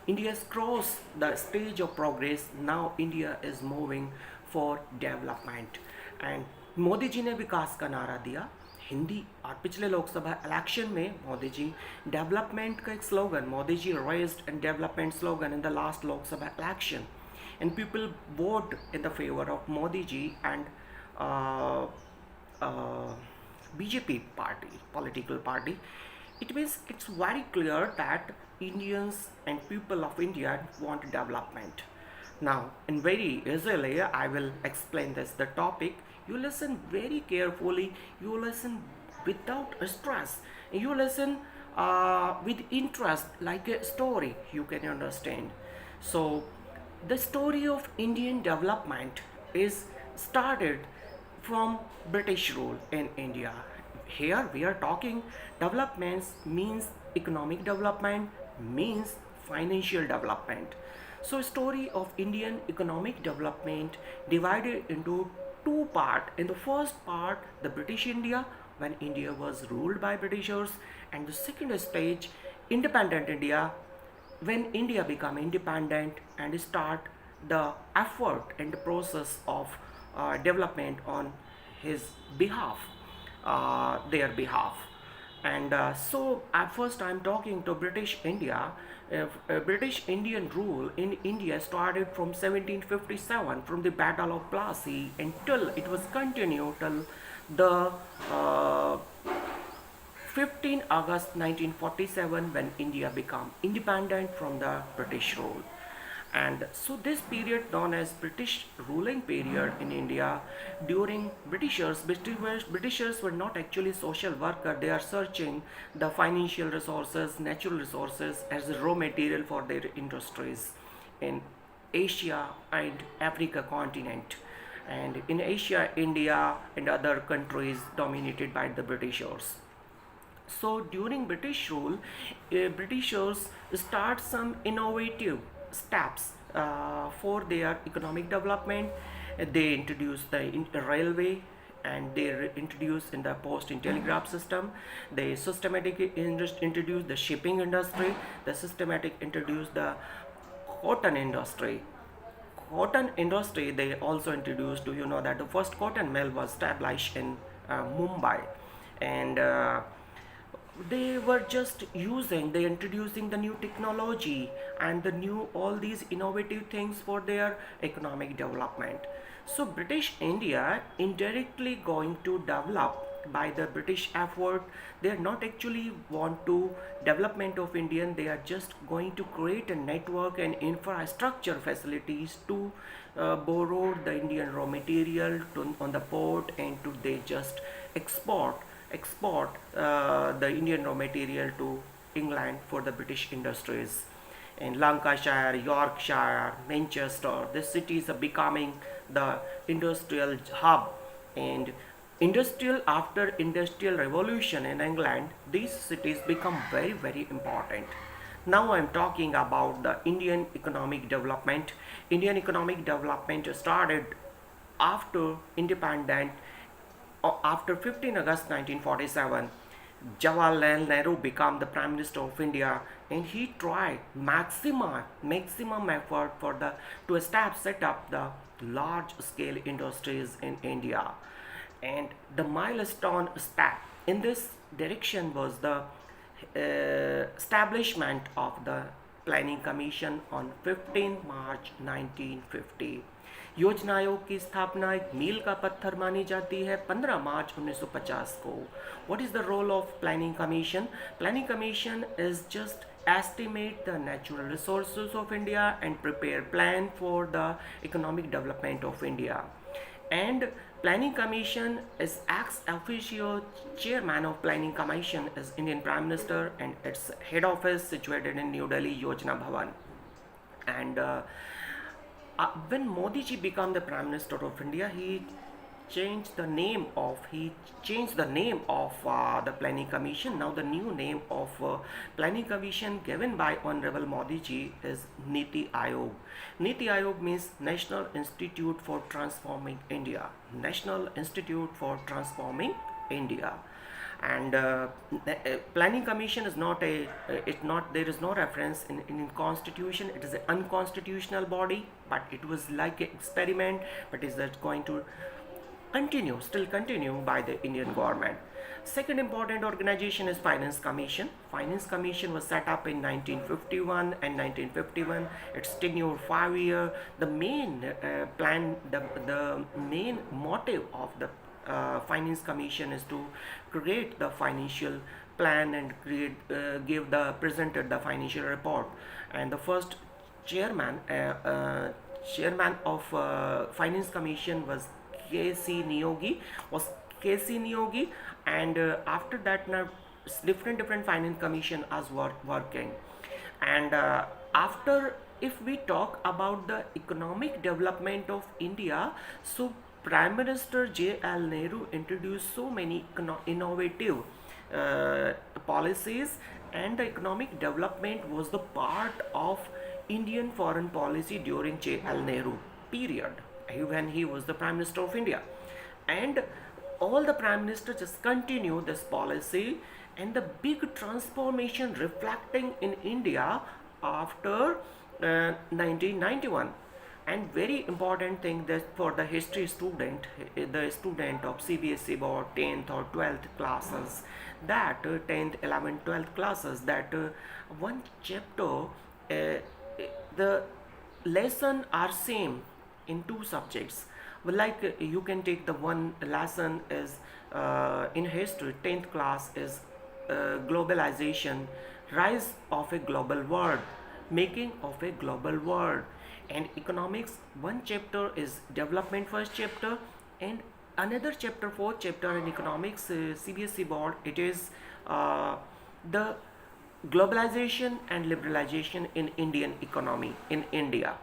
India has crossed the stage of progress. Now India is moving for development and Modi ji ने विकास का नारा दिया हिंदी और पिछले लोकसभा इलेक्शन में मोदी जी डेवलपमेंट का एक slogan Modi ji raised and development slogan in the last Lok Sabha election and people vote in the favour of Modi ji and BJP party, political party, it means it's very clear that Indians and people of India want development. Now, in very easily, I will explain this the topic. You listen very carefully. You listen without stress. You listen with interest, like a story. You can understand. So, the story of Indian development is started from British rule in India. Here we are talking developments means economic development means financial development. So story of Indian economic development divided into two part. In the first part, the British India when India was ruled by Britishers, and the second stage, independent India when India become independent and start the effort and the process of development on his behalf, their behalf. And so at first I'm talking to British India. British Indian rule in India started from 1757 from the Battle of Plassey until it was continued till the 15 August 1947 when India became independent from the British rule. And so this period known as British ruling period in India, during Britishers were not actually social worker. They are searching the financial resources, natural resources as raw material for their industries in Asia and Africa continent. And in Asia, India and other countries dominated by the Britishers. So during British rule, Britishers start some innovative steps for their economic development. They introduce the railway and they introduce in the post and telegraph system. They systematically introduce the shipping industry. The systematic introduce the cotton industry. Cotton industry they also introduced. Do you know that the first cotton mill was established in Mumbai, and they were just using they introducing the new technology and the new all these innovative things for their economic development. So British India indirectly going to develop by the British effort. They are not actually want to development of Indian, they are just going to create a network and infrastructure facilities to borrow the Indian raw material on the port and to they just export the Indian raw material to England for the British industries. In Lancashire, Yorkshire, Manchester, these cities are becoming the industrial hub. And industrial after industrial revolution in England, these cities become very important. Now I'm talking about the Indian economic development. Indian economic development started after independent after 15 August 1947. Jawaharlal Nehru became the Prime Minister of India, and he tried maximum effort for the to set up the large scale industries in India. And the milestone step in this direction was the establishment of the Planning Commission on 15 March 1950. योजना आयोग की स्थापना एक मील का पत्थर मानी जाती है 15 मार्च 1950 को. What is the role of Planning Commission? Planning Commission is just estimate the natural resources of India and prepare plan for the economic development of India. And Planning Commission is ex officio chairman of Planning Commission is Indian Prime Minister, and its head office situated in New Delhi, Yojana Bhavan. And when Modi ji became the Prime Minister of India, he changed the name of the Planning Commission. Now the new name of Planning Commission given by Honorable Modi ji is Niti Aayog. Niti Aayog means National Institute for Transforming India. National Institute for Transforming India. And planning commission is not a it not there is no reference in constitution. It is an unconstitutional body, but it was like an experiment, but is that going to still continue by the Indian government. Second important organization is Finance Commission. Finance Commission was set up in 1951 and 1951. Its tenure 5 year. The main the main motive of the Finance Commission is to create the financial plan and give the presented the financial report. And the first chairman chairman of Finance Commission KC Niyogi was KC Niyogi, and after that now different finance commission as working. And after, if we talk about the economic development of India, so Prime Minister J.L. Nehru introduced so many innovative policies, and the economic development was the part of Indian foreign policy during J.L. Nehru period, when he was the Prime Minister of India. And all the Prime Ministers just continue this policy, and the big transformation reflecting in India after 1991. And very important thing that for the history student, the student of CBSE board 10th or 12th classes, that 10th 11th 12th classes, that one chapter the lesson are same in two subjects. Well, like you can take the one lesson is in history 10th class is globalization, rise of a global world, making of a global world. And economics, one chapter is development, first chapter, and another chapter, fourth chapter in economics, CBSE board, it is the globalization and liberalization in Indian economy in India.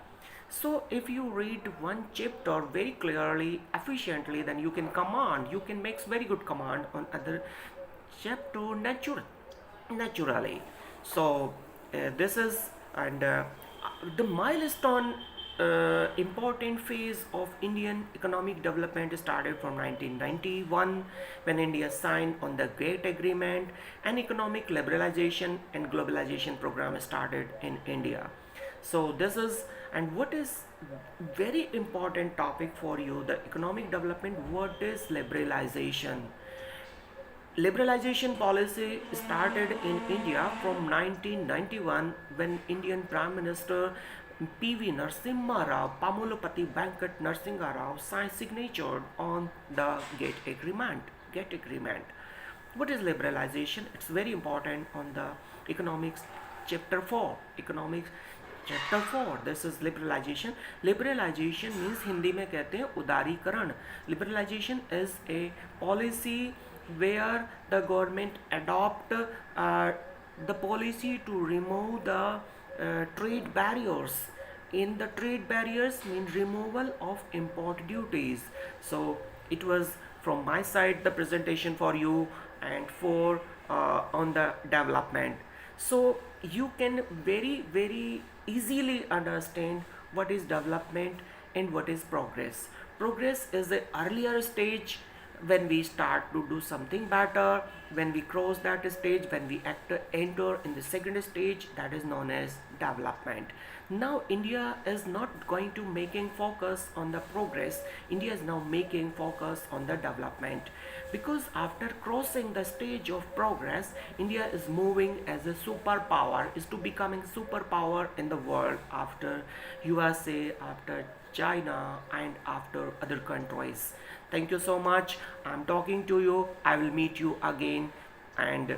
So if you read one chapter very clearly, efficiently, then you can command, you can make very good command on other chapter naturally. So this is, and the milestone important phase of Indian economic development started from 1991, when India signed on the Great Agreement, and economic liberalization and globalization program started in India. So this is, and what is very important topic for you, the economic development. What is liberalization? Liberalization policy started in India from 1991, when Indian Prime Minister P.V. Narasimha Rao, Pamulapati Venkat Narasimha Rao signed signature on the GATT agreement. GATT agreement. What is liberalization? It's very important on the economics chapter 4. Economics chapter 4, this is liberalisation. Liberalisation means Hindi में कहते हैं उदारीकरण. Liberalisation is a policy where the government adopt the policy to remove the trade barriers. In the trade barriers mean removal of import duties. So it was from my side the presentation for you, and for on the development. So you can very easily understand what is development and what is progress. Progress is the earlier stage when we start to do something better. When we cross that stage, when we enter in the second stage, that is known as development. Now India is not going to making focus on the progress. India is now making focus on the development, because after crossing the stage of progress, India is moving as a superpower, is to becoming superpower in the world after USA, after China, and after other countries. Thank you so much. I'm talking to you. I will meet you again. And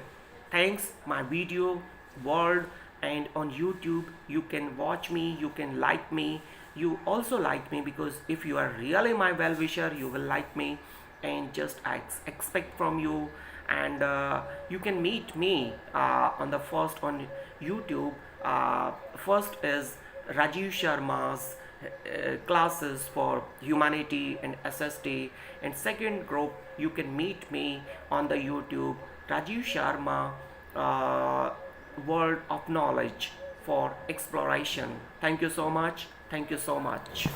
thanks my video world, and on YouTube you can watch me, you can like me. You also like me, because if you are really my well wisher, you will like me, and just I expect from you. And you can meet me on the first on YouTube. First is Rajiv Sharma's classes for humanity and SST, and second group you can meet me on the YouTube, Rajiv Sharma World of Knowledge for Exploration. Thank you so much. Thank you so much.